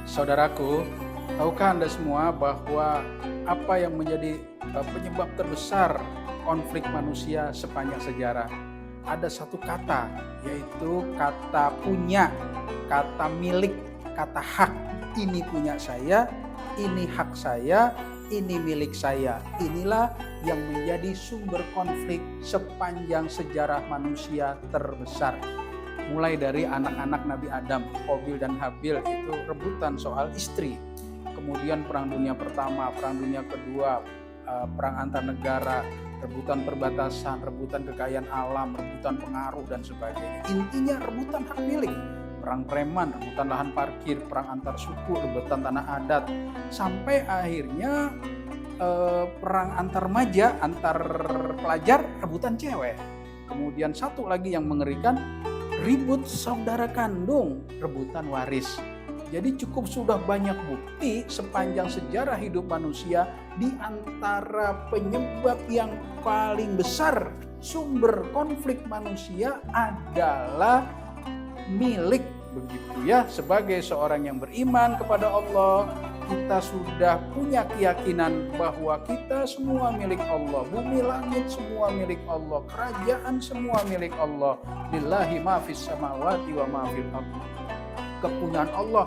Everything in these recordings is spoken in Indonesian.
Saudaraku, tahukah Anda semua bahwa apa yang menjadi penyebab terbesar konflik manusia sepanjang sejarah? Ada satu kata, yaitu kata punya, kata milik, kata hak. Ini punya saya, ini hak saya, ini milik saya. Inilah yang menjadi sumber konflik sepanjang sejarah manusia terbesar. Mulai dari anak-anak Nabi Adam, Qabil dan Habil, itu rebutan soal istri. Kemudian Perang Dunia Pertama, Perang Dunia Kedua, perang antar negara, rebutan perbatasan, rebutan kekayaan alam, rebutan pengaruh dan sebagainya. Intinya rebutan hak milik. Perang preman, rebutan lahan parkir, perang antar suku, rebutan tanah adat, sampai akhirnya perang antar remaja, antar pelajar, rebutan cewek. Kemudian satu lagi yang mengerikan, ribut saudara kandung, rebutan waris. Jadi cukup sudah banyak bukti sepanjang sejarah hidup manusia, di antara penyebab yang paling besar sumber konflik manusia adalah milik. Begitu ya, sebagai seorang yang beriman kepada Allah, kita sudah punya keyakinan bahwa kita semua milik Allah, bumi langit semua milik Allah, kerajaan semua milik Allah. Lillahi ma fis samawati wa ma fil ardh. Kepunyaan Allah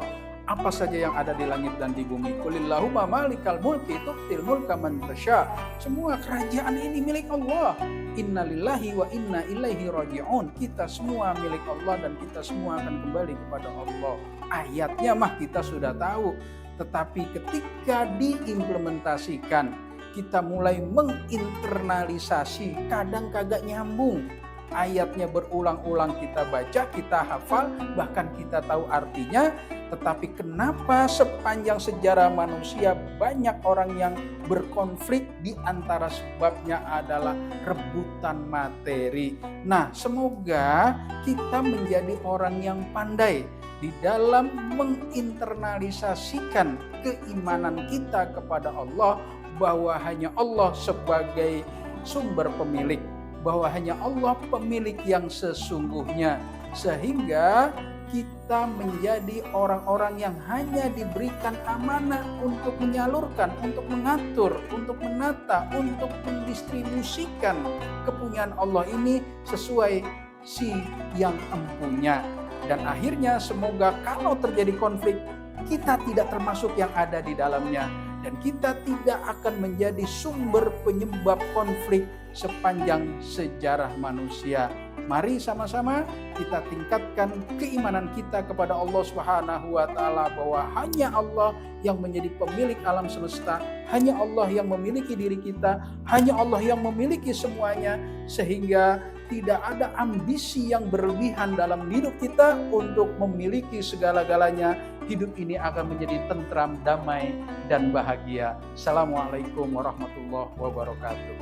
apa saja yang ada di langit dan di bumi. Qulillahumma malikal mulki tu'til mulka man tasya. Semua kerajaan ini milik Allah. Innalillahi wa inna ilaihi raji'un. Kita semua milik Allah dan kita semua akan kembali kepada Allah. Ayatnya mah kita sudah tahu, tetapi ketika diimplementasikan, kita mulai menginternalisasi, kadang kagak nyambung. Ayatnya berulang-ulang kita baca, kita hafal, bahkan kita tahu artinya, tetapi kenapa sepanjang sejarah manusia banyak orang yang berkonflik? Di antara sebabnya adalah rebutan materi. Nah, semoga kita menjadi orang yang pandai di dalam menginternalisasikan keimanan kita kepada Allah, bahwa hanya Allah sebagai sumber pemilik, bahwa hanya Allah pemilik yang sesungguhnya, sehingga kita menjadi orang-orang yang hanya diberikan amanah untuk menyalurkan, untuk mengatur, untuk menata, untuk mendistribusikan kepunyaan Allah ini sesuai si yang empunya. Dan akhirnya semoga kalau terjadi konflik, kita tidak termasuk yang ada di dalamnya, dan kita tidak akan menjadi sumber penyebab konflik sepanjang sejarah manusia. Mari sama-sama kita tingkatkan keimanan kita kepada Allah Subhanahu wa taala, bahwa hanya Allah yang menjadi pemilik alam semesta, hanya Allah yang memiliki diri kita, hanya Allah yang memiliki semuanya, sehingga tidak ada ambisi yang berlebihan dalam hidup kita untuk memiliki segala-galanya. Hidup ini akan menjadi tentram, damai, dan bahagia. Assalamualaikum warahmatullahi wabarakatuh.